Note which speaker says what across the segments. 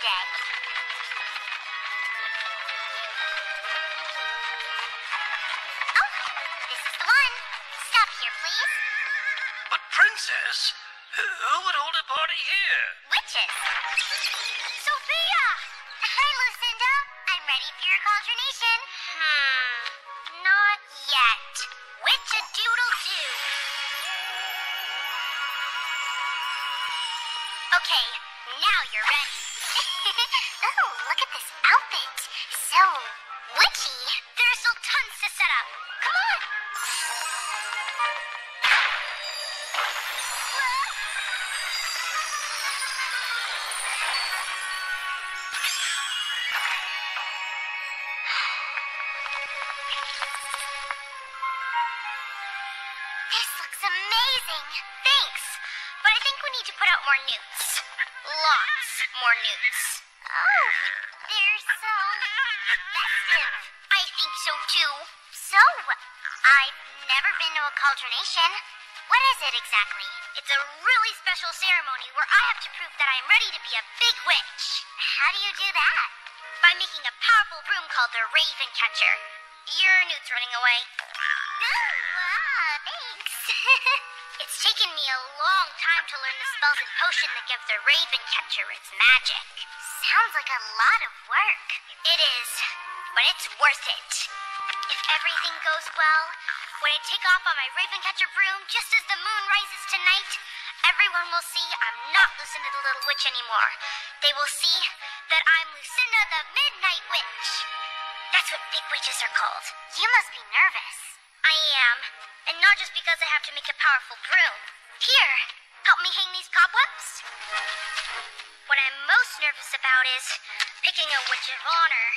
Speaker 1: today. Oh, this is the one. Stop here, please.
Speaker 2: But Princess, who would hold a party here?
Speaker 1: Witches. S0fia! Hi, Lucinda. I'm ready for your cauldronation. Not yet. Witch-a-doodle-doo. Okay, now you're ready. Oh, look at this outfit. So witchy. There's still tons to set up. Come on. This looks amazing. Thanks. But I think we need to put out more newts. Lots more newts. Oh, they're so festive. I think so too. So, I've never been to a cauldronation. What is it exactly? It's a really special ceremony where I have to prove that I'm ready to be a big witch. How do you do that? By making a powerful broom called the Raven Catcher. Your newt's running away. Oh, thanks. It's taken me a long time to learn the spells and potion that give the Raven Catcher its magic. Sounds like a lot of work. It is, but it's worth it. If everything goes well, when I take off on my Raven Catcher broom just as the moon rises tonight, everyone will see I'm not Lucinda the Little Witch anymore. They will see that I'm Lucinda the Midnight Witch. That's what big witches are called. You must be nervous. I am. And not just because I have to make a powerful broom. Here, help me hang these cobwebs. What I'm most nervous about is picking a witch of honor.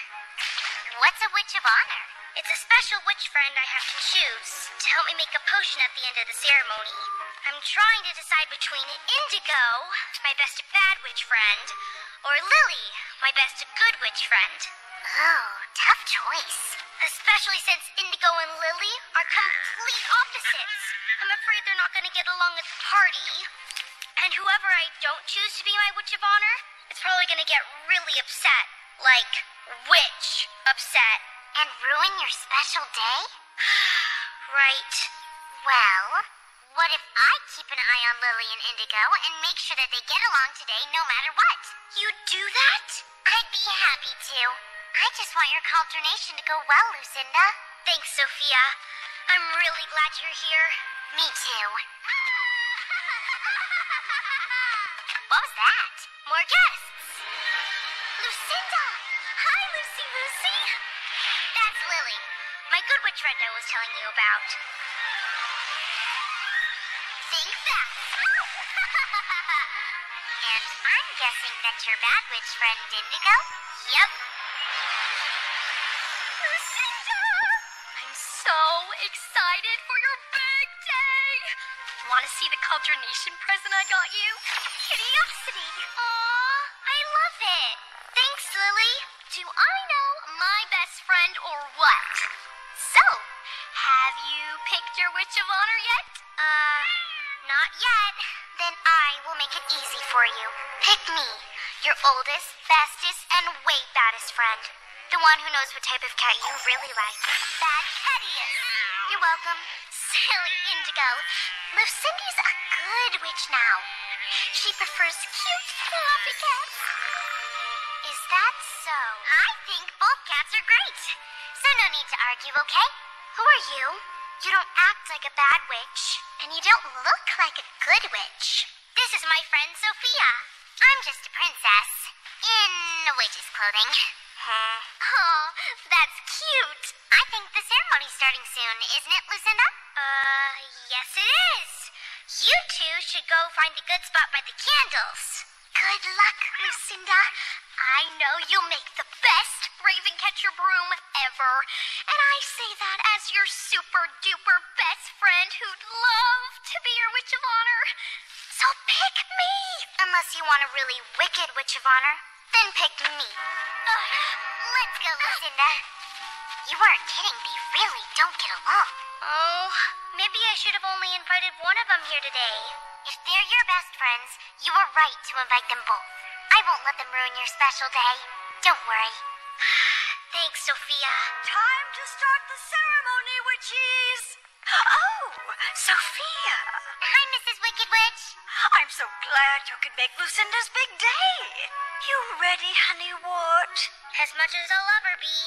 Speaker 1: What's a witch of honor? It's a special witch friend I have to choose to help me make a potion at the end of the ceremony. I'm trying to decide between Indigo, my best bad witch friend, or Lily, my best good witch friend. Oh, tough choice. Especially since Indigo and Lily are complete opposites. I'm afraid they're not going to get along at the party. And whoever I don't choose to be my witch of honor is probably going to get really upset. Like, witch upset. And ruin your special day? Right. Well, what if I keep an eye on Lily and Indigo and make sure that they get along today no matter what? You'd do that? I'd be happy to. I just want your cauldronation to go well, Lucinda. Thanks, S0fia. I'm really glad you're here. Me too. What was that? More guests. Lucinda! Hi, Lucy. That's Lily, my good witch friend I was telling you about. Think fast. And I'm guessing that's your bad witch friend, Indigo? Yep. Lucinda! I'm so excited for your big day. Want to see the cauldronation present I got you? Curiosity. Aw, I love it. Thanks, Lily. Do I know my best friend or what? So, have you picked your witch of honor yet? Not yet. Then I will make it easy for you. Pick me, your oldest, bestest, and way baddest friend. The one who knows what type of cat you really like. Bad cattiest. You're welcome. Silly Indigo. Lucinda's a good witch now. She prefers cute, fluffy cats. Is that so? I think both cats are great. So no need to argue, okay? Who are you? You don't act like a bad witch. And you don't look like a good witch. This is my friend S0fia. I'm just a princess. In a witch's clothing. Oh, that's cute. I think the ceremony's starting soon, isn't it, Lucinda? Yes it is. You two should go find a good spot by the candles. Good luck, Lucinda. I know you'll make the best Raven Catcher broom ever. And I say that as your super duper best friend who'd love to be your witch of honor. So pick me. Unless you want a really wicked witch of honor, then pick me. Let's go, Lucinda. You weren't kidding. They really don't get along. Oh, maybe I should have only invited one of them here today. If they're your best friends, you were right to invite them both. I won't let them ruin your special day. Don't worry. Thanks, Sophia.
Speaker 3: Time to start the ceremony, witchies! Oh, Sophia!
Speaker 1: Hi, Mrs. Wicked Witch.
Speaker 3: I'm so glad you could make Lucinda's big day. You ready, honey wart?
Speaker 1: As much as I'll ever be.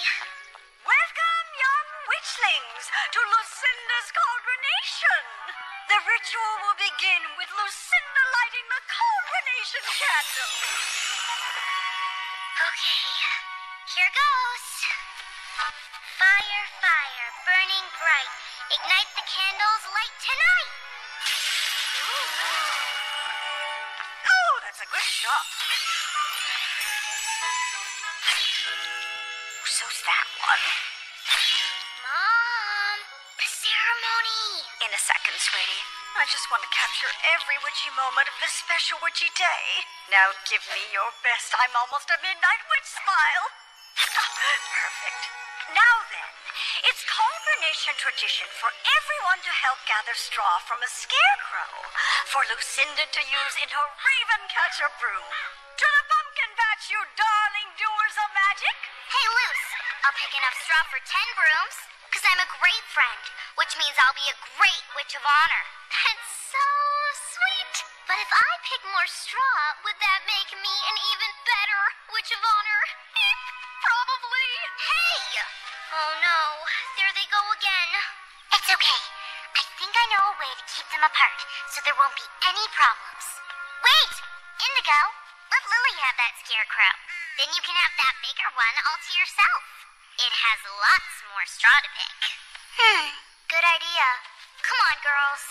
Speaker 3: Welcome, young witchlings, to Lucinda's Cauldronation. The ritual will begin with Lucinda lighting the Cauldronation candle.
Speaker 1: Okay, here goes. Fire, fire, burning bright. Ignite the candles, light tonight.
Speaker 3: Oh, that's a good shot. So's that one.
Speaker 1: Mom, the ceremony.
Speaker 3: In a second, sweetie. I just want to capture every witchy moment of this special witchy day. Now give me your best I'm almost a midnight witch smile. Perfect. Now then, it's Cauldronation tradition for everyone to help gather straw from a scarecrow for Lucinda to use in her raven catcher broom. To the pumpkin patch, you darling doers of magic!
Speaker 1: Hey, Luce, I'll pick enough straw for 10 brooms, because I'm a great friend, which means I'll be a great witch of honor. That's so sweet. But if I pick more straw, would that make me an even better witch of honor? Probably. Hey! Oh no, there they go again. It's okay. I think I know a way to keep them apart, so there won't be any problems. Wait! Indigo, let Lily have that scarecrow. Then you can have that bigger one all to yourself. It has lots more straw to pick. Good idea. Come on, girls.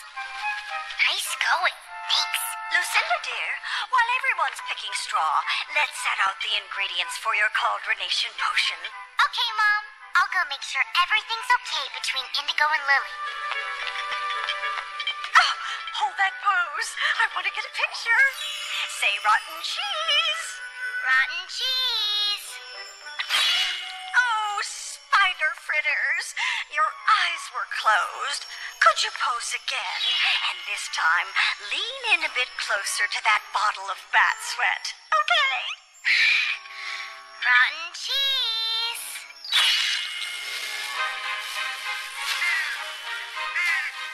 Speaker 1: Nice going. Thanks.
Speaker 3: Lucinda, dear, while everyone's picking straw, let's set out the ingredients for your Cauldronation potion.
Speaker 1: Okay, Mom. I'll go make sure everything's okay between Indigo and Lily.
Speaker 3: Oh, hold that pose. I want to get a picture. Say rotten cheese.
Speaker 1: Rotten cheese.
Speaker 3: Oh, spider fritters. Your eyes were closed. Could you pose again? And this time, lean in a bit closer to that bottle of bat sweat. Okay?
Speaker 1: Rotten cheese.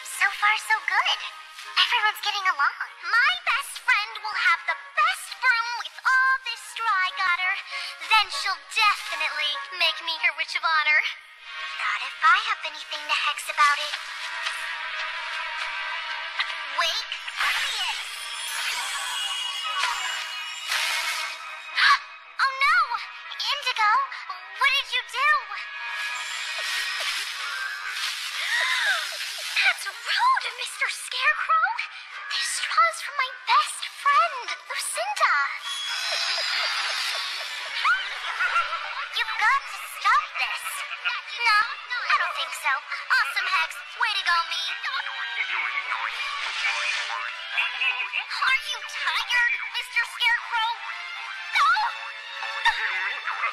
Speaker 1: So far, so good. Everyone's getting along. My best friend will have the best broom with all this straw I got her. Then she'll definitely make me her witch of honor. Not if I have anything to hex about it. Wake Yes. Oh no! Indigo, what did you do? That's rude, Mr. Scarecrow. This straw is from my best friend, Lucinda. You've got to stop this. No, I don't think so. Awesome, Hex. Way to go, me. Are you tired, Mr. Scarecrow? No!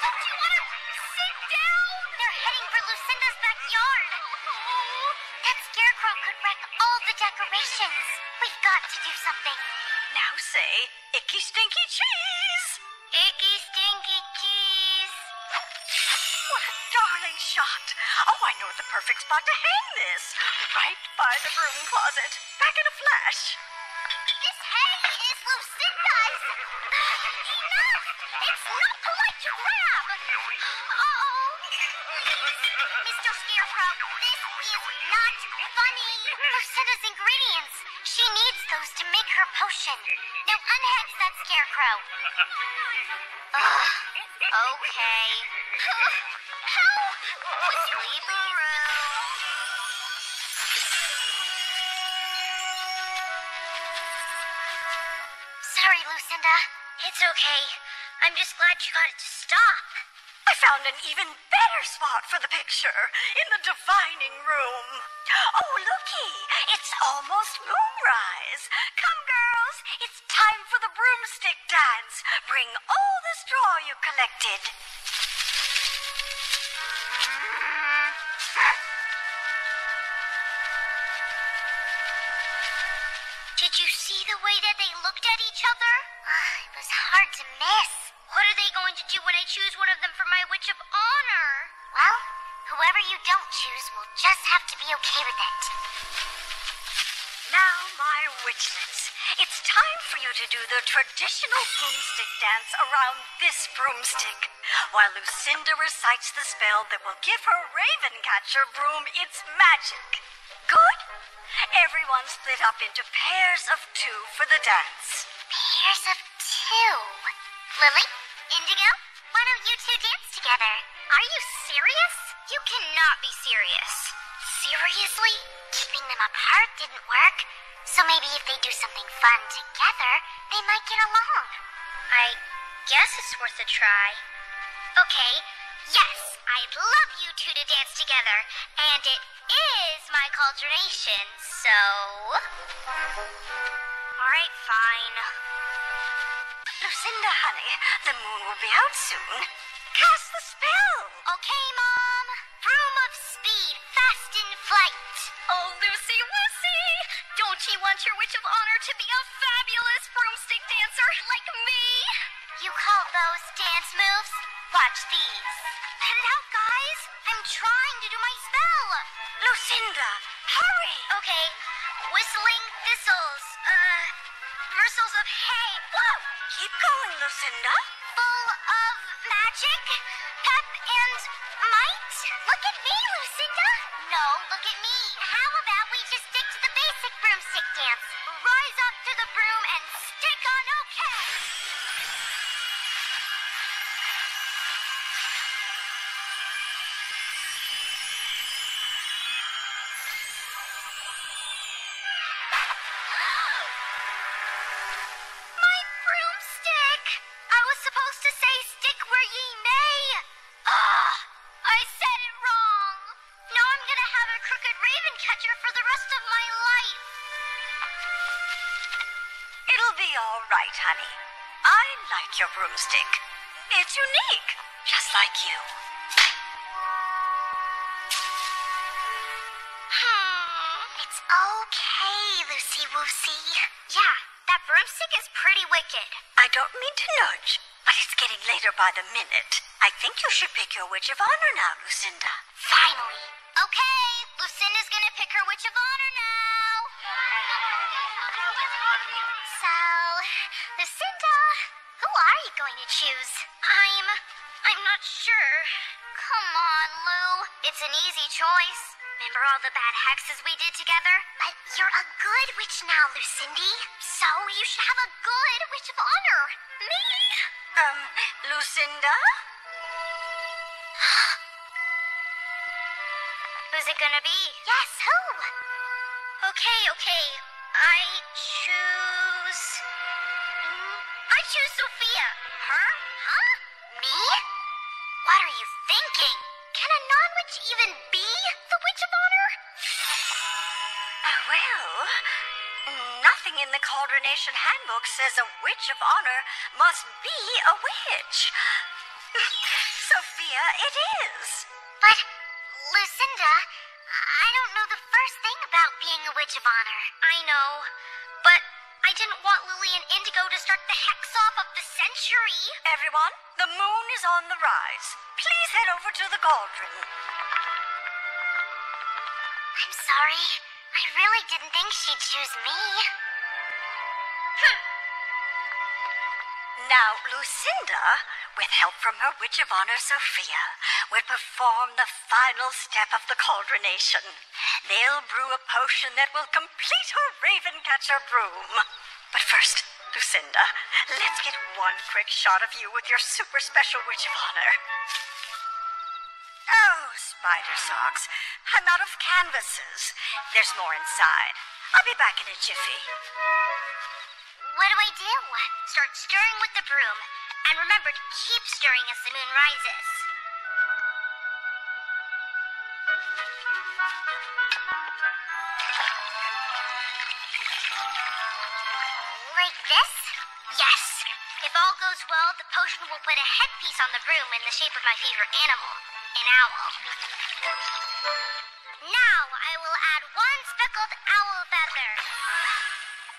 Speaker 1: Don't you want to sit down? They're heading for Lucinda's backyard. That scarecrow could wreck all the decorations. We've got to do something.
Speaker 3: Now say, icky stinky cheese.
Speaker 1: Icky stinky cheese.
Speaker 3: What a darling shot. Oh, I know the perfect spot to hang this. Right by the broom closet. Back in a flash.
Speaker 1: This hay is Lucinda's. Enough! It's not polite to grab. Uh-oh. Mr. Scarecrow, this is not funny. Lucinda's ingredients. She needs those to make her potion. Now unhex that scarecrow. Okay. Help! Sleeping room. Sorry, Lucinda. It's okay. I'm just glad you got it to stop.
Speaker 3: I found an even better spot for the picture. In the divining room. Oh, looky. It's almost moonrise. Come, girls. It's time for the broomstick dance. Bring all the straw you collected.
Speaker 1: Did you see the way that they looked at each other? It was hard to miss. What are they going to do when I choose one of them for my Witch of Honor? Well, whoever you don't choose will just have to be okay with it.
Speaker 3: Now, my witchlets, it's time for you to do the traditional broomstick dance around this broomstick, while Lucinda recites the spell that will give her Ravencatcher broom its magic. Good? Everyone split up into pairs of 2 for the dance.
Speaker 1: Pairs of 2. Lily? Indigo? Why don't you 2 dance together? Are you serious? You cannot be serious. Seriously? Keeping them apart didn't work. So maybe if they do something fun together, they might get along. I guess it's worth a try. Okay, yes, I'd love you 2 to dance together. And it is my cauldronation, so... Alright, fine.
Speaker 3: Lucinda, honey, the moon will be out soon. Cast the spell.
Speaker 1: Okay, Mom. Broom of speed, fast in flight.
Speaker 3: Oh, Lucy Wussy! Don't you want your Witch of Honor to be a fabulous broomstick dancer like me?
Speaker 1: You call those dance moves? Watch these. Cut it out, guys. I'm trying to do my spell.
Speaker 3: Lucinda, hurry!
Speaker 1: Okay. Whistling thistles. Bristles of hay. Whoa!
Speaker 3: Keep going, Lucinda.
Speaker 1: Full of magic, pep, and might. Look at me, Lucinda. No, look at me. How about we just stick to the basic broomstick dance? Rise up to the broom and stick on okay. My broomstick. I was supposed to say stick where ye may. Ugh, I said it wrong. Now I'm gonna have a crooked Ravencatcher for the rest of my life.
Speaker 3: It'll be all right, honey. I like your broomstick. It's unique, just like you.
Speaker 1: It's okay, Lucy Woosey. Yeah, that broomstick is pretty wicked.
Speaker 3: I don't mean to nudge, but it's getting later by the minute. I think you should pick your Witch of Honor now, Lucinda.
Speaker 1: Finally. Okay, Lucinda's gonna pick her Witch of Honor now. So, Lucinda, who are you going to choose? I'm not sure. Come on, Lou. It's an easy choice. Remember all the bad hexes we did together? But you're a good witch now, Lucindy. So you should have a good Witch of Honor. Me?
Speaker 3: Lucinda?
Speaker 1: Who's it gonna be? Yes, who? Okay. I choose S0fia. Her? Huh? Me? What are you thinking? Can a non-witch even be the Witch of Honor?
Speaker 3: Well, nothing in the Cauldronation handbook says a Witch of Honor must be a witch. S0fia, it is.
Speaker 1: But, Lucinda, I don't know the first thing about being a Witch of Honor. I know, but I didn't want Lily and Indigo to start the hex off of the century.
Speaker 3: Everyone, the moon is on the rise. Please head over to the cauldron.
Speaker 1: I'm sorry. I really didn't think she'd choose me.
Speaker 3: Now, Lucinda, with help from her Witch of Honor, S0fia, will perform the final step of the Cauldronation. They'll brew a potion that will complete her Ravencatcher broom. But first, Lucinda, let's get one quick shot of you with your super special Witch of Honor. Oh, Spider Socks, I'm out of canvases. There's more inside. I'll be back in a jiffy.
Speaker 1: What do I do? Start stirring with the broom. And remember to keep stirring as the moon rises. Like this? Yes. If all goes well, the potion will put a headpiece on the broom in the shape of my favorite animal, an owl. Now I will add 1 speckled owl feather.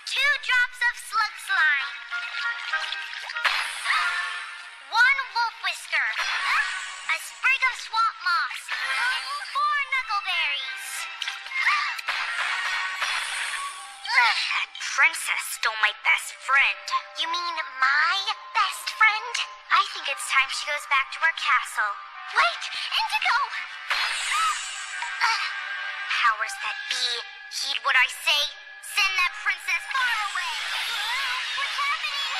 Speaker 1: 2 drops of slug slime. swamp moss, and 4 knuckleberries. That princess stole my best friend. You mean my best friend? I think it's time she goes back to our castle. Wait, Indigo! Powers that be, heed what I say. Send that princess far away. What's happening?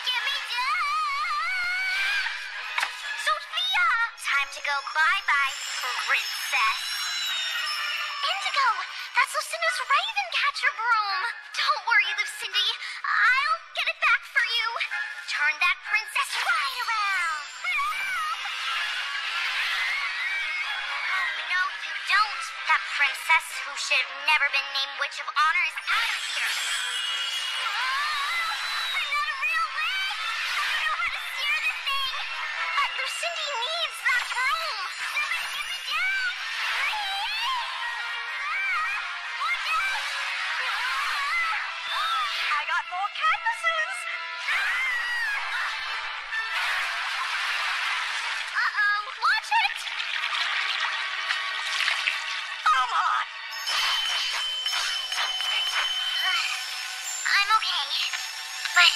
Speaker 1: Get me down! S0fia! Time to go bye-bye, princess. Indigo, that's Lucinda's raven catcher broom. Don't worry, Lucindy. I'll get it back for you. Turn that princess right around. Oh, no, you don't. That princess who should have never been named Witch of Honor is out of here. I'm not a real witch. I don't know how to steer this thing. But Lucindy needs that broom. Somebody get me down.
Speaker 3: I got more canvases.
Speaker 1: Uh-oh, watch it!
Speaker 3: Come on.
Speaker 1: I'm okay, but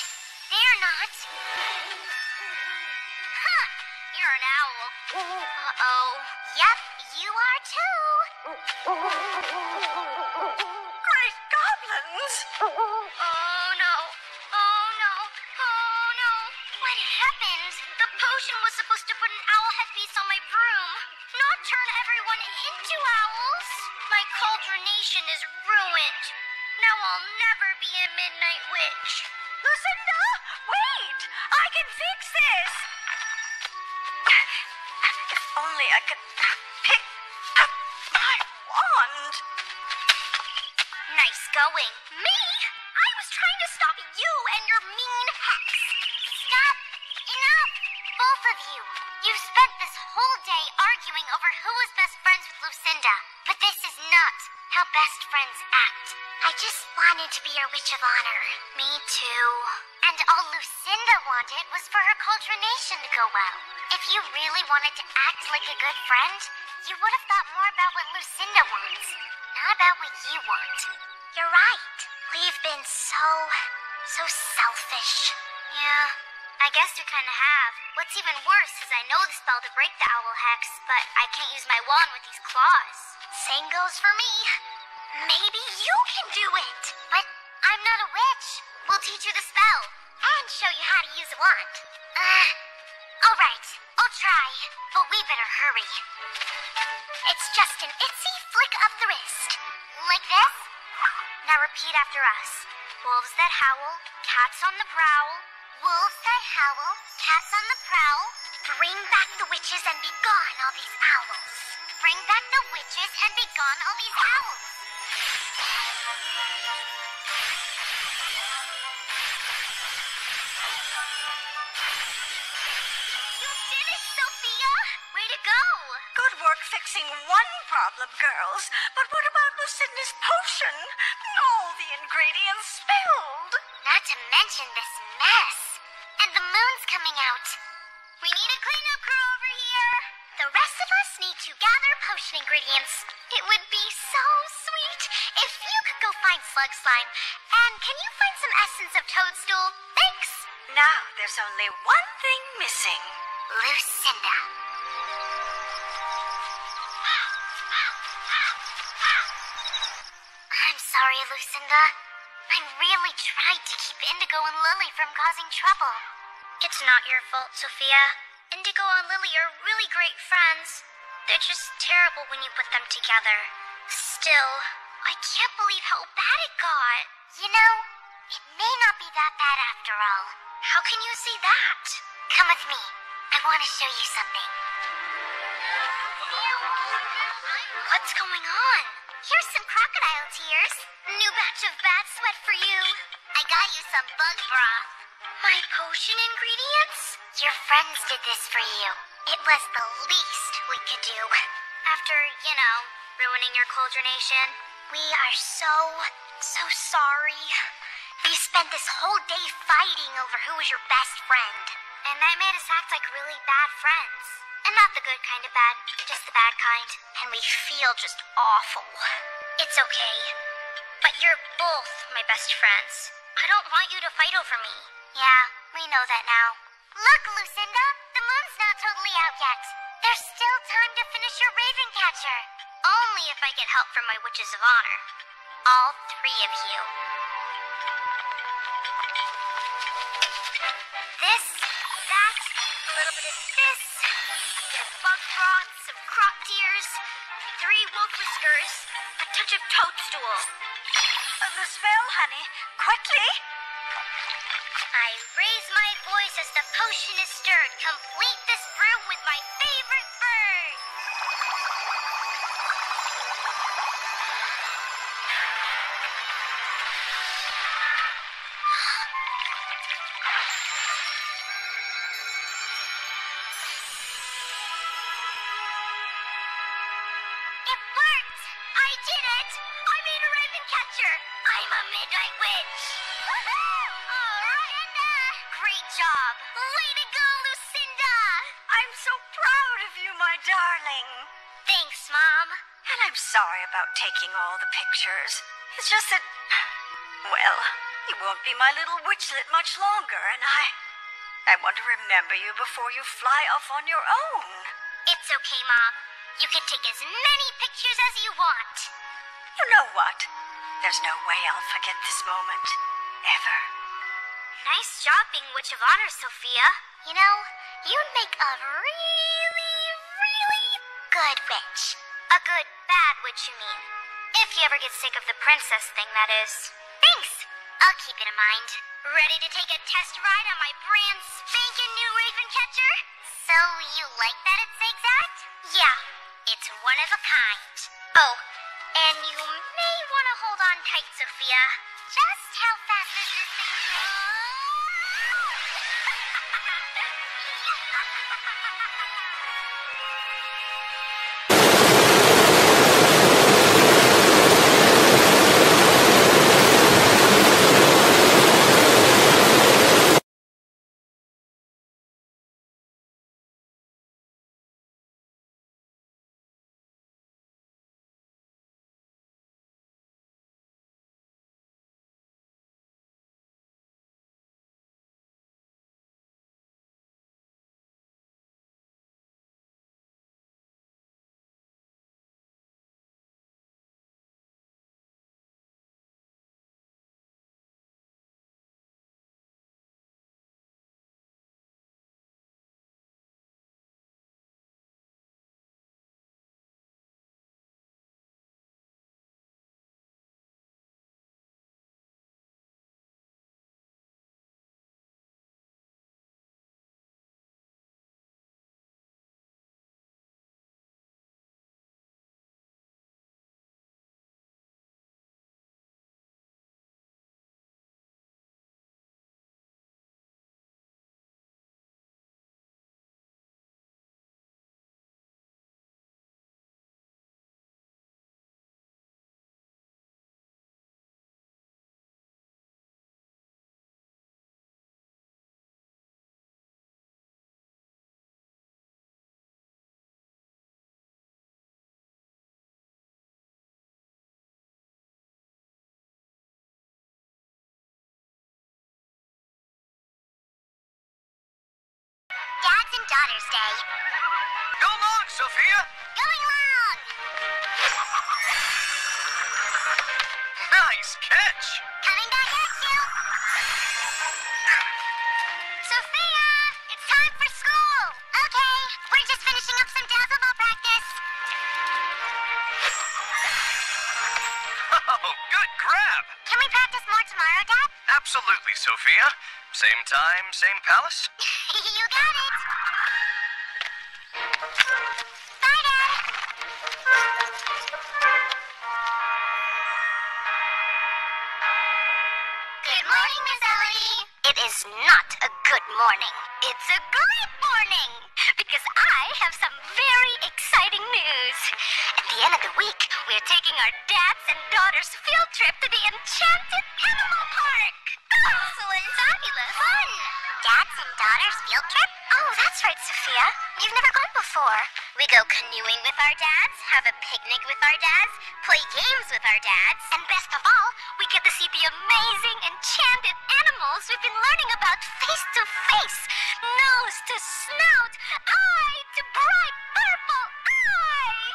Speaker 1: they're not. Huh, you're an owl. Uh-oh. Yep, you are too.
Speaker 3: Great goblins.
Speaker 1: Oh no. Oh no. Oh no. What happened? The potion was supposed to put an owl headpiece on my broom, not turn everyone into owls. My cauldronation is ruined. Now I'll never be a midnight witch.
Speaker 3: Lucinda, wait! I can fix this! If only I could pick up my wand.
Speaker 1: Nice going. Me? I was trying to stop you and your mean hex. Stop. Enough. Both of you. You spent this whole day arguing over who was best friends with Lucinda. But this is not how best friends act. I just wanted to be your Witch of Honor. Me too. And all Lucinda wanted was for her cauldronation to go well. If you really wanted to act like a good friend, you would have thought more about what Lucinda wants, not about what you want. You're right. We've been so selfish. Yeah, I guess we kind of have. What's even worse is I know the spell to break the owl hex, but I can't use my wand with these claws. Same goes for me. Maybe you can do it. But I'm not a witch. We'll teach you the spell and show you how to use a wand. All right, I'll try, but we better hurry. It's just an itsy flick of the wrist. Like this? Now repeat after us. Wolves that howl, cats on the prowl. Wolves that howl, cats on the prowl. Bring back the witches and be gone all these owls. Bring back the witches and be gone all these owls. You did it, S0fia! Way to go!
Speaker 3: Good work fixing one problem, girls. But what about Lucinda's potion? All the ingredients spilled.
Speaker 1: Not to mention this mess. And the moon's coming out. We need a cleanup crew over here. The rest of us need to gather potion ingredients. It would be so sweet if you could go find slug slime. And can you find some essence of toadstool? Thanks.
Speaker 3: Now there's only one thing missing.
Speaker 1: Lucinda. I'm sorry, Lucinda. I really tried to keep Indigo and Lily from causing trouble. It's not your fault, S0fia. Indigo and Lily are really great friends. They're just terrible when you put them together. Still, I can't believe how bad it got. You know, it may not be that bad after all. How can you say that? Come with me. I want to show you something. What's going on? Here's some crocodile tears. New batch of bat sweat for you. I got you some bug broth. My potion ingredients? Your friends did this for you. It was the least we could do. After, ruining your cauldronation. We are so sorry. We spent this whole day fighting over who was your best friend. And that made us act like really bad friends. And not the good kind of bad, just the bad kind. And we feel just awful. It's okay. But you're both my best friends. I don't want you to fight over me. Yeah, we know that now. Look, Lucinda, the moon's not totally out yet. There's still time to finish your raven catcher. Only if I get help from my witches of honor. All three of you. This, that, a little bit of this, a bit of bug broth, some croc tears, 3 wolf whiskers, a touch of toadstool.
Speaker 3: The spell, honey. Quickly.
Speaker 1: I raise my voice as the potion is stirred. Complete this brew with my favorite bird. It worked! I did it! I made a raven catcher! I'm a midnight witch! Woohoo! All right, Lucinda! Great job! Way to go, Lucinda!
Speaker 3: I'm so proud of you, my darling.
Speaker 1: Thanks, Mom.
Speaker 3: And I'm sorry about taking all the pictures. It's just that, well, you won't be my little witchlet much longer, and I want to remember you before you fly off on your own.
Speaker 1: It's okay, Mom. You can take as many pictures as you want.
Speaker 3: You know what? There's no way I'll forget this moment. Ever.
Speaker 1: Nice job being Witch of Honor, S0fia. You know, you'd make a really, really good witch. A good, bad witch, you mean. If you ever get sick of the princess thing, that is. Thanks. I'll keep it in mind. Ready to take a test ride on my brand spanking new raven catcher? So you like that it's zigzagged? Yeah, it's one of a kind. Oh, and you may want to hold on tight, S0fia. Just how fast is this thing? Dads and Daughters Day.
Speaker 2: Go along, S0fia!
Speaker 1: Going along!
Speaker 2: Nice catch!
Speaker 1: Coming back at you! S0fia! It's time for school! Okay, we're just finishing up some dazzle ball practice.
Speaker 2: Oh, good grab!
Speaker 1: Can we practice more tomorrow, Dad?
Speaker 2: Absolutely, S0fia. Same time, same palace?
Speaker 1: You got it! Bye, Dad! Good morning, Miss Ellie! It is not a good morning. It's a great morning! Because I have some very exciting news. At the end of the week, we're taking our dads and daughters field trip to the Enchanted Animal Park! Oh, so fabulous! Fun! dad's and daughter's field trip? Oh, that's right, Sophia. You've never gone before. We go canoeing with our dads, have a picnic with our dads, play games with our dads, and best of all, we get to see the amazing enchanted animals we've been learning about face to face, nose to snout, eye to bright purple eye.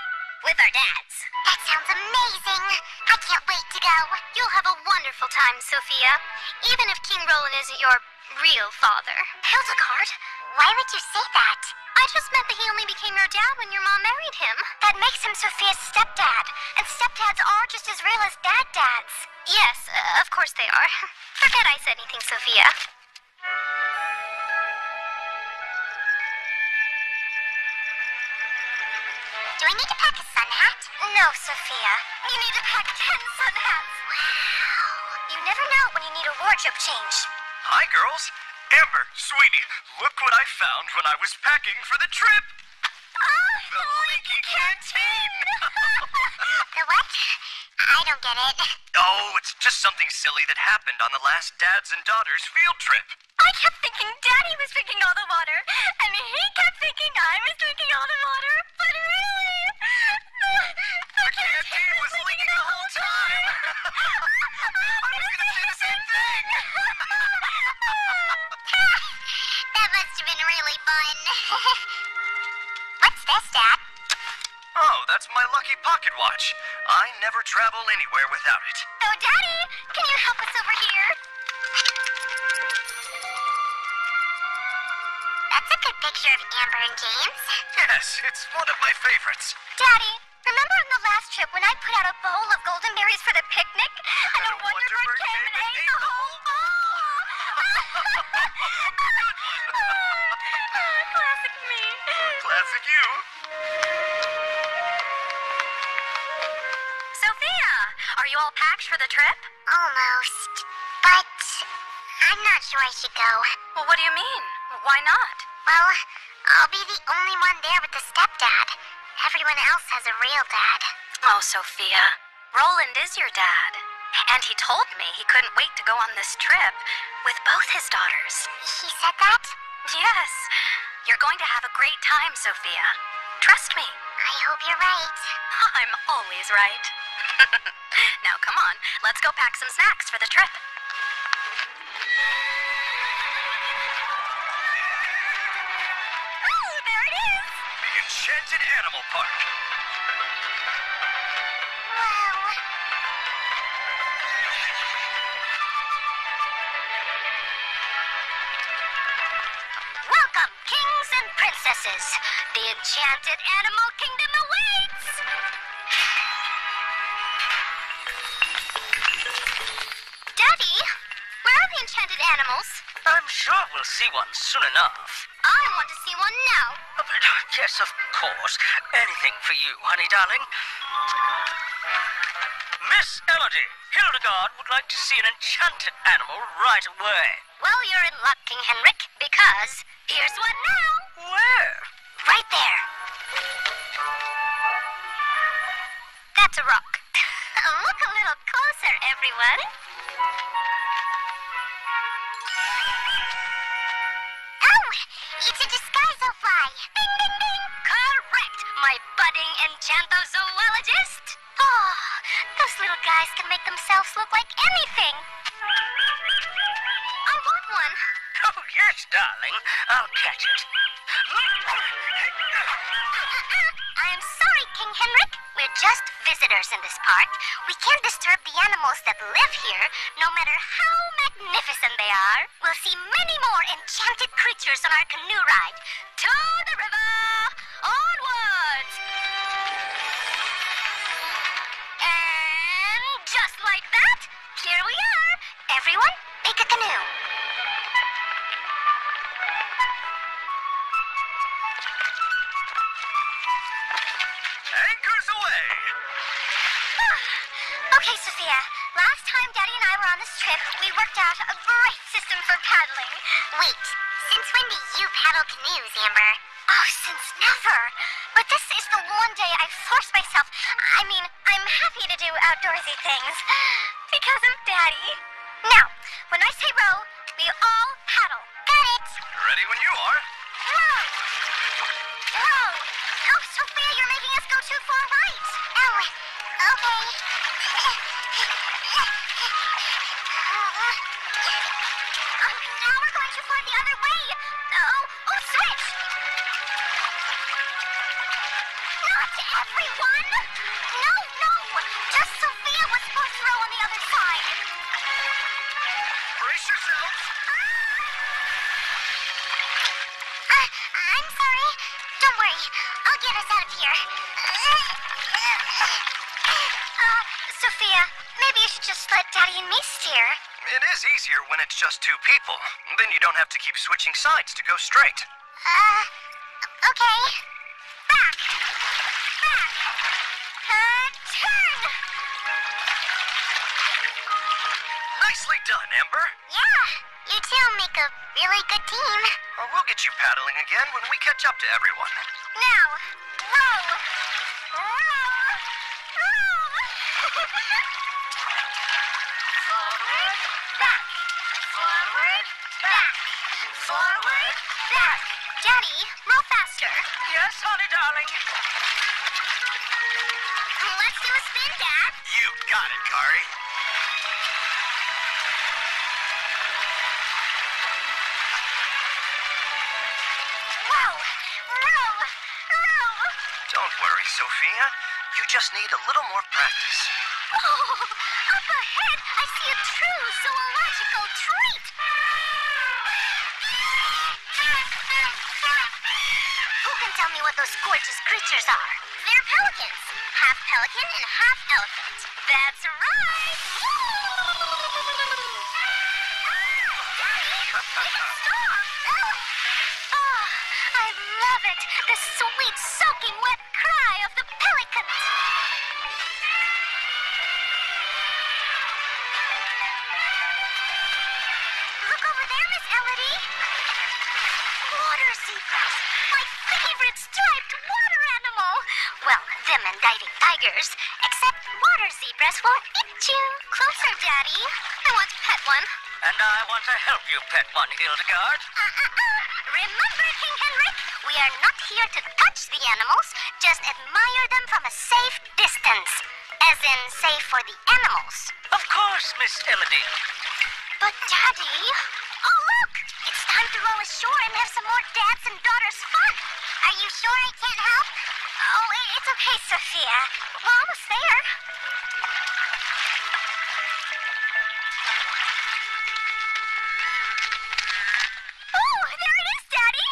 Speaker 1: With our dads. That sounds amazing. I can't wait to go. You'll have a wonderful time, Sophia. Even if King Roland isn't your real father. Hildegard, why would you say that? I just meant that he only became your dad when your mom married him. That makes him Sophia's stepdad. And stepdads are just as real as dads. Yes, of course they are. Forget I said anything, Sophia. Do I need to pack a sun hat? No, Sophia. You need to pack 10 sun hats. Wow. You never know when you need a wardrobe change.
Speaker 2: Hi, girls. Amber, sweetie, look what I found when I was packing for the trip.
Speaker 1: Oh,
Speaker 2: The leaky canteen.
Speaker 1: The what? I don't get it.
Speaker 2: Oh, it's just something silly that happened on the last Dads and Daughters field trip.
Speaker 3: I kept thinking Daddy was drinking all the water, and he kept thinking I was drinking all the water, but really,
Speaker 2: The canteen was leaking the whole time. I was gonna say the same thing.
Speaker 1: That must have been really fun. What's this, Dad?
Speaker 2: Oh, that's my lucky pocket watch. I never travel anywhere without it.
Speaker 1: Oh, Daddy, can you help us over here? That's a good picture of Amber and James.
Speaker 2: Yes, it's one of my favorites.
Speaker 1: Daddy, remember on the last trip when I put out a bowl of golden berries for the picnic? And a wonder bird came and ate the whole bowl?
Speaker 3: classic me.
Speaker 2: Classic you.
Speaker 3: Sophia, are you all packed for the trip?
Speaker 1: Almost. But I'm not sure I should go.
Speaker 3: Well, what do you mean? Why not?
Speaker 1: Well, I'll be the only one there with the stepdad. Everyone else has a real dad.
Speaker 3: Oh, Sophia, Roland is your dad. And he told me he couldn't wait to go on this trip with both his daughters.
Speaker 1: He said that?
Speaker 3: Yes, you're going to have a great time, Sophia. Trust me.
Speaker 1: I hope you're right.
Speaker 3: I'm always right. Now, come on, let's go pack some snacks for the trip. Oh, there it is!
Speaker 2: The Enchanted Animal Park.
Speaker 1: Wow. Welcome, kings and princesses. The Enchanted Animal Kingdom awaits. Daddy, where are the enchanted animals?
Speaker 4: I'm sure we'll see one soon enough.
Speaker 1: I want to see one now.
Speaker 4: But, yes, of course. Anything for you, honey darling. Miss Elodie, Hildegard would like to see an enchanted animal right away.
Speaker 1: Well, you're in luck, King Henrik, because here's one now.
Speaker 4: Where?
Speaker 1: Right there. That's a rock. Look a little closer, everyone. Oh, it's a disguise-o-fly. Ding, ding, ding. Correct, my budding enchantozoologist. Oh, those little guys can make themselves look like anything. I want one.
Speaker 4: Oh, yes, darling. I'll catch it.
Speaker 1: I am sorry, King Henrik. We're just visitors in this park. We can't disturb the animals that live here, no matter how magnificent they are. We'll see many more enchanted creatures on our canoe ride. To the river! Onwards! And just like that, here we are. Everyone, make a canoe.
Speaker 2: Anchors away.
Speaker 1: Okay, Sophia. Last time Daddy and I were on this trip, we worked out a great system for paddling. Wait, since when do you paddle canoes, Amber? Oh, since never. But this is the one day I forced myself. I mean, I'm happy to do outdoorsy things. Because of Daddy. Now, when I say row, we all paddle. Got it.
Speaker 2: Ready when you are.
Speaker 1: Whoa! Whoa! Oh, Sophia, you're making us go too far right. Oh, okay. Now we're going too far the other way. Oh, switch! Not everyone! No! Just Sophia was supposed to row on the other side.
Speaker 2: Brace yourselves.
Speaker 1: I'm sorry. Don't worry. I'll get us out of here. Sophia, maybe you should just let Daddy and me steer.
Speaker 2: It is easier when it's just two people. Then you don't have to keep switching sides to go straight.
Speaker 1: Okay. Back. Turn.
Speaker 2: Nicely done, Amber.
Speaker 1: Yeah, you two make a really good team.
Speaker 2: Well, we'll get you paddling again when we catch up to everyone.
Speaker 1: Now, row. Forward, back. Forward, back. Forward, back. Daddy, row faster.
Speaker 4: Yes, honey, darling.
Speaker 1: Let's do a spin, Dad.
Speaker 2: You got it, Kari.
Speaker 1: Row.
Speaker 2: Don't worry, Sophia. You just need a little more practice.
Speaker 1: Oh, up ahead, I see a true zoological treat. Who can tell me what those gorgeous creatures are? They're pelicans. Half pelican and half elephant. That's right. Daddy, stop. Oh, I love it. The sweet, soaking wet cry of the pelican. Look over there, Miss Elodie. Water zebras. My favorite striped water animal. Well, them and diving tigers. Except water zebras won't eat you. Closer, Daddy. I want to pet one.
Speaker 4: And I want to help you pet one, Hildegard.
Speaker 1: Remember, King Henrik, we are not here to touch the animals, just admire them from a safe distance. As in, safe for the animals.
Speaker 4: Of course, Miss Elodie.
Speaker 1: But, Daddy... Oh, look! It's time to row ashore and have some more dads and daughters fun. Are you sure I can't help? Oh, it's okay, Sophia. We're almost there. Oh, there it is, Daddy!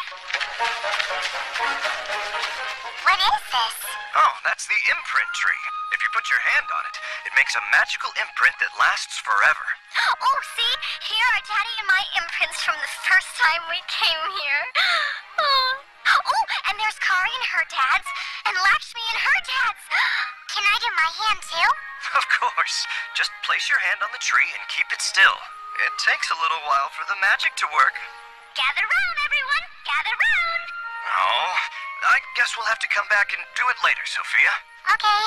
Speaker 1: What is this?
Speaker 2: Oh, that's the imprint tree. If you put your hand on it, it makes a magical imprint that lasts forever.
Speaker 1: Oh, see? Here are Daddy and my imprints from the first time we came here. Oh, and there's Kari and her dads, and Lakshmi and her dads. Can I do my hand, too?
Speaker 2: Of course. Just place your hand on the tree and keep it still. It takes a little while for the magic to work.
Speaker 1: Gather round, everyone. Gather round.
Speaker 2: Oh, I guess we'll have to come back and do it later, Sophia.
Speaker 1: Okay.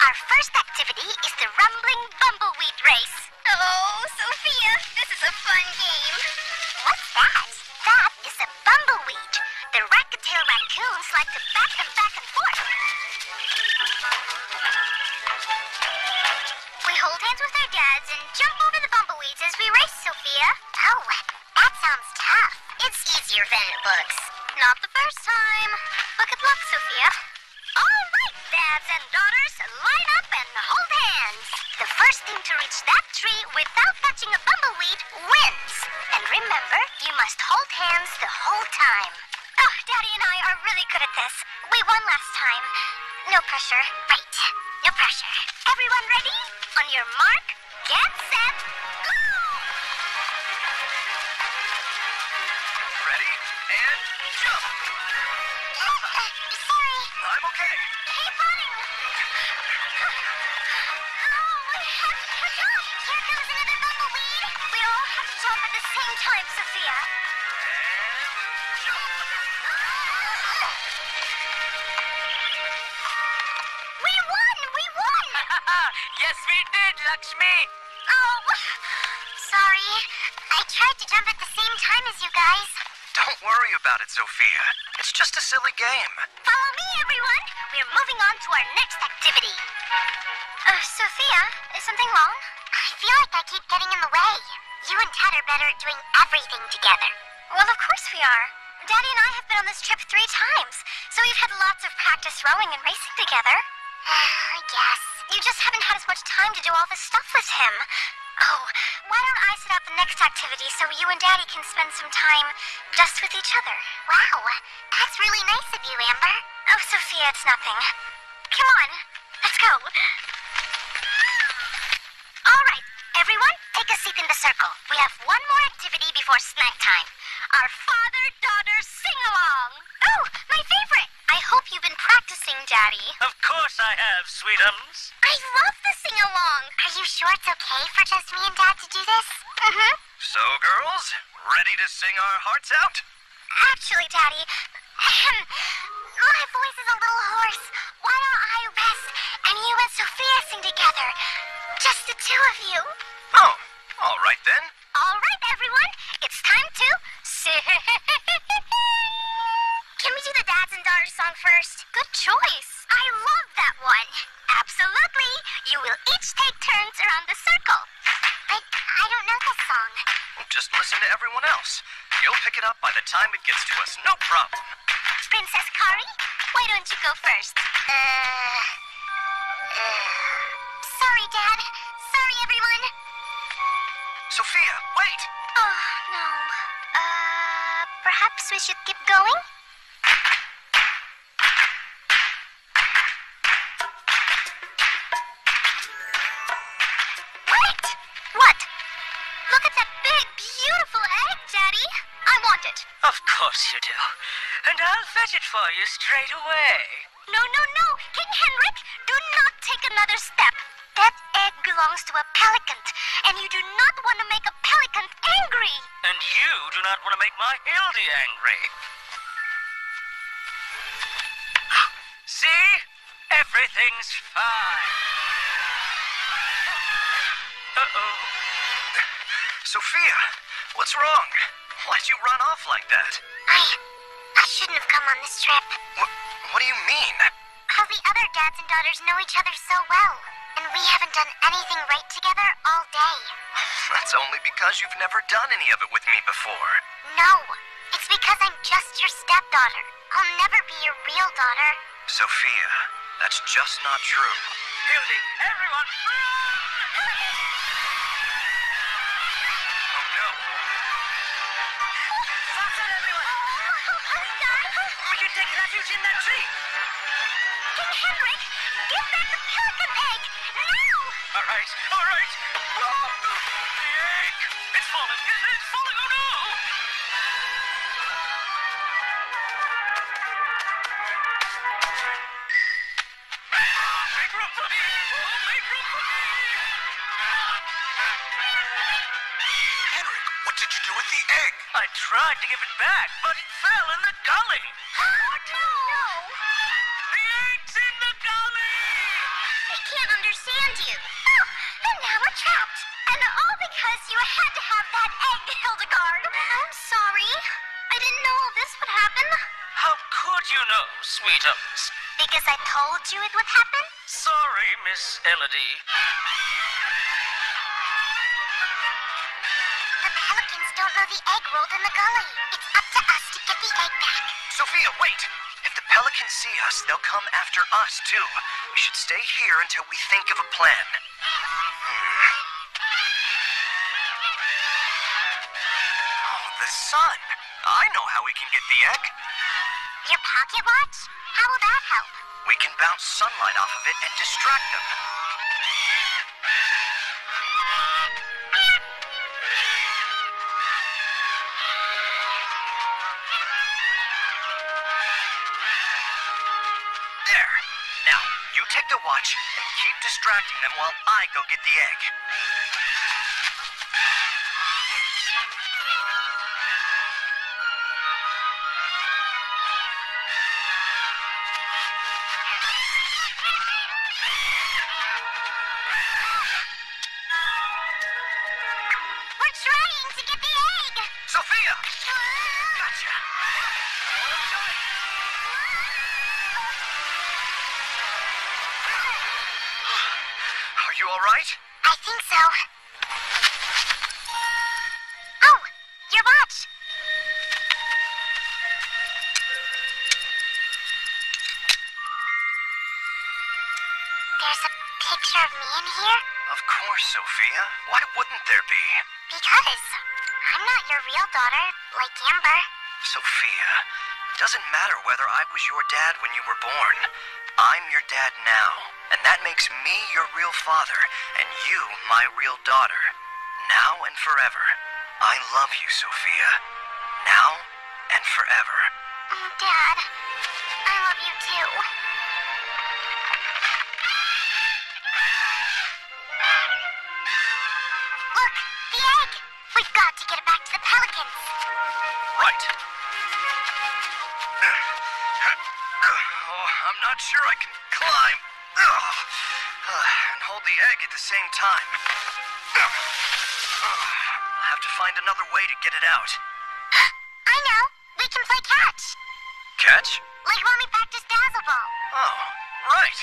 Speaker 1: Our first activity is the rumbling bumbleweed race. Oh, Sophia, this is a fun game. What's that? That is a bumbleweed. The racketeer raccoons like to bat them back and forth. We hold hands with our dads and jump over the bumbleweeds as we race, Sophia. Oh, that sounds tough. It's easier than it looks. Not the first time. But good luck, Sophia. All right, dads and daughters, line up and hold hands. The first team to reach that tree without touching a bumbleweed wins. And remember, you must hold hands the whole time. Oh, Daddy and I are really good at this. We won last time. No pressure. Right. No pressure. Everyone ready? On your mark, get set, go!
Speaker 2: Ready? And jump!
Speaker 1: Sorry.
Speaker 2: I'm okay.
Speaker 1: Keep running. Oh, we have to catch up. Here comes another bumbleweed. We all have to jump at the same time, Sophia.
Speaker 2: And jump!
Speaker 1: We won! We won!
Speaker 4: Yes, we did, Lakshmi.
Speaker 1: Oh, sorry. I tried to jump at the same time as you guys.
Speaker 2: Don't worry about it, S0fia. It's just a silly game.
Speaker 1: Follow me, everyone. We're moving on to our next activity. S0fia, is something wrong? I feel like I keep getting in the way. You and Ted are better at doing everything together. Well, of course we are. Daddy and I have been on this trip 3 times, so we've had lots of practice rowing and racing together. I guess. You just haven't had as much time to do all this stuff with him. Oh, why don't I set up the next activity so you and Daddy can spend some time just with each other? Wow, that's really nice of you, Amber. Oh, S0fia, it's nothing. Come on, let's go. All right, everyone, take a seat in the circle. We have one more activity before snack time. Our father-daughter sing-along. Oh, my favorite. I hope you've been practicing, Daddy.
Speaker 4: Of course I have, sweetums.
Speaker 1: I love the sing-along. Are you sure it's okay for just me and Dad to do this? Mm-hmm.
Speaker 2: So, girls, ready to sing our hearts out?
Speaker 1: Actually, Daddy, my voice is a little hoarse. Why don't I rest and you and S0fia sing together? Just the two of you.
Speaker 2: Oh, all right then.
Speaker 1: All right, everyone. It's time to sing. Can we do the dads and daughters song first? Good choice. I love that one. Absolutely. You will each take turns around the circle. But I don't know this song.
Speaker 2: Just listen to everyone else. You'll pick it up by the time it gets to us. No problem.
Speaker 1: Princess Kari, why don't you go first? Sorry, Dad. Sorry, everyone.
Speaker 2: S0fia, wait!
Speaker 1: Oh, no. Perhaps we should keep going? Wait! What? Look at that big, beautiful egg, Daddy. I want it.
Speaker 4: Of course you do. And I'll fetch it for you straight away.
Speaker 1: No, no, no. King Henrik, do not take another step. That egg belongs to a pelican, and you do not want to make a pelican angry.
Speaker 4: And you do not want to make my Hildy angry. See? Everything's fine. Uh-oh.
Speaker 2: S0fia, what's wrong? Why'd you run off like that?
Speaker 1: I shouldn't have come on this trip.
Speaker 2: What do you mean?
Speaker 1: All the other dads and daughters know each other so well, and we haven't done anything right together all day.
Speaker 2: That's only because you've never done any of it with me before.
Speaker 1: No, it's because I'm just your stepdaughter. I'll never be your real daughter.
Speaker 2: S0fia, that's just not true.
Speaker 4: Hildy, everyone, run!
Speaker 2: Oh no.
Speaker 4: Fasten, everyone!
Speaker 1: Hurry, guys!
Speaker 4: We can take refuge in that tree.
Speaker 1: King Henrik, give back the pelican egg! Now!
Speaker 4: All right, all right. Whoa! The egg! It's falling! It's falling! Oh no! Make room for me! Oh, make room for me!
Speaker 2: Henrik, what did you do with the egg?
Speaker 4: I tried to give it back, but it fell in the gully.
Speaker 1: What? No!
Speaker 4: The egg's in the gully!
Speaker 1: I can't understand you. Oh, and now we're trapped. And all because you had to have that egg, Hildegard. I'm sorry. I didn't know all this would happen.
Speaker 4: How could you know, sweetums?
Speaker 1: Because I told you it would happen?
Speaker 4: Sorry, Miss Elodie.
Speaker 1: The pelicans don't know the egg rolled in the gully. It's up to us to get the egg back.
Speaker 2: S0fia, wait! If the pelicans see us, they'll come after us, too. We should stay here until we think of a plan. Oh, the sun! I know how we can get the egg.
Speaker 1: Your pocket watch? How will that help?
Speaker 2: We can bounce sunlight off of it and distract them. There. Now, you take the watch and keep distracting them while I go get the egg. You all right?
Speaker 1: I think so. Oh, your watch. There's a picture of me in here?
Speaker 2: Of course, Sophia. Why wouldn't there be?
Speaker 1: Because I'm not your real daughter, like Amber.
Speaker 2: Sophia, it doesn't matter whether I was your dad when you were born. I'm your dad now, and that makes me your real father, and you my real daughter. Now and forever. I love you, Sophia. Now and forever.
Speaker 1: Dad, I love you too. Look, the egg! We've got to get it back to the pelicans.
Speaker 2: Right. Oh, I'm not sure I can climb. And hold the egg at the same time. I'll have to find another way to get it out.
Speaker 1: I know. We can play catch.
Speaker 2: Catch?
Speaker 1: Like when we practiced Dazzle Ball.
Speaker 2: Oh, right.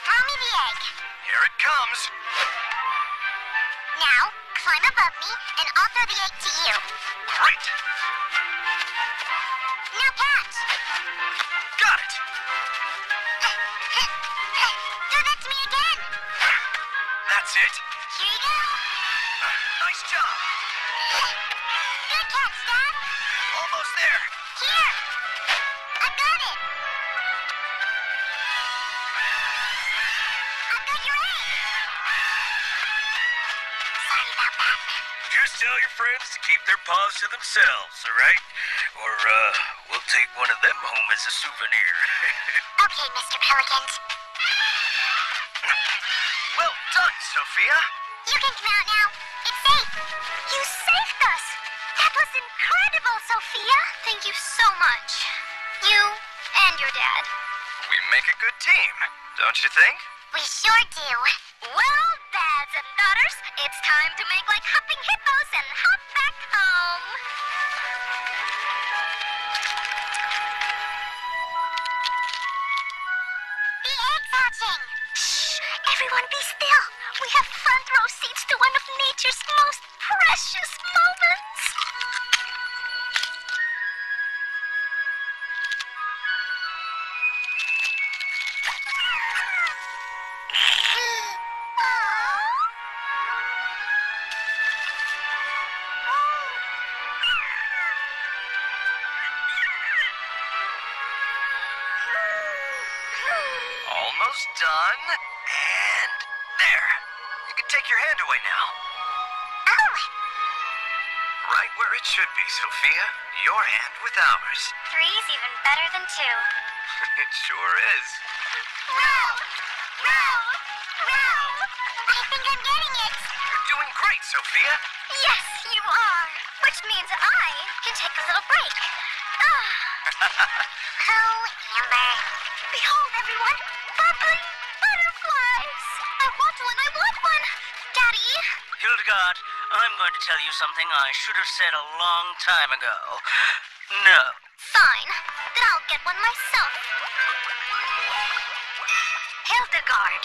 Speaker 1: Throw me the egg.
Speaker 2: Here it comes.
Speaker 1: Now, climb above me, and I'll throw the egg to you.
Speaker 2: Great.
Speaker 1: Now catch.
Speaker 2: Got it.
Speaker 1: Throw that to me again.
Speaker 2: That's it.
Speaker 1: Here you go.
Speaker 2: Nice job.
Speaker 1: Good catch, Dad.
Speaker 2: Almost there.
Speaker 1: Here. I got it. I've got your egg. Sorry about that.
Speaker 4: Just tell your friends to keep their paws to themselves, all right? Or, we'll take one of them home as a souvenir.
Speaker 1: Okay, Mr. Pelican.
Speaker 2: Well done, Sophia.
Speaker 1: You can come out now. It's safe. You saved us. That was incredible, Sophia. Thank you so much. You and your dad.
Speaker 2: We make a good team, don't you think?
Speaker 1: We sure do. Well, dads and daughters, it's time to make like hopping hippos and hop back home. The egg's hatching. Shh! Everyone be still. We have front row seats to one of nature's most precious moments.
Speaker 2: Almost done. And there. You can take your hand away now.
Speaker 1: Oh!
Speaker 2: Right where it should be, Sophia. Your hand with ours.
Speaker 1: Three's even better than two.
Speaker 2: It sure is.
Speaker 1: Row! Row! Row! I think I'm getting it.
Speaker 2: You're doing great, Sophia.
Speaker 1: Yes, you are. Which means I can take a little break. Ah. Oh, Amber. Behold, everyone. Bubbly butterflies. I want one. I want one. Daddy.
Speaker 4: Hildegard, I'm going to tell you something I should have said a long time ago. No.
Speaker 1: Fine. Then I'll get one myself. Hildegard.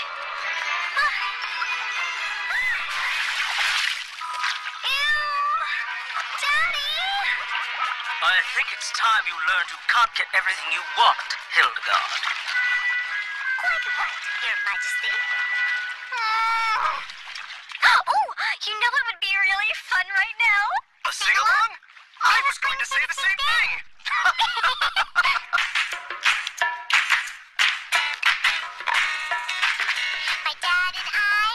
Speaker 1: Ew. Daddy.
Speaker 4: I think it's time you learn to can't get everything you want, Hildegard.
Speaker 1: Quite right, Your Majesty. Oh, you know what would be really fun right now?
Speaker 2: A sing-along? I was going to say the same thing.
Speaker 1: My dad and I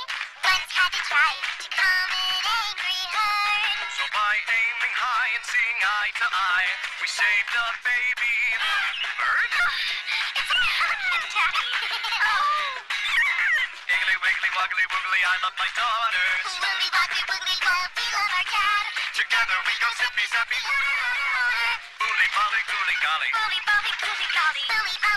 Speaker 1: once had to try to calm an angry herd.
Speaker 2: So by aiming high and seeing eye to eye, we saved a baby bird.
Speaker 1: It's a pelican, Daddy.
Speaker 2: Iggly wiggly woggly woogly, I love my daughters.
Speaker 1: Woogly woggly woogly wog, we love our dad.
Speaker 2: Together we go zippy zappy. Booly molly gooly golly.
Speaker 1: Bully bolly, gooly golly. Bully bolly.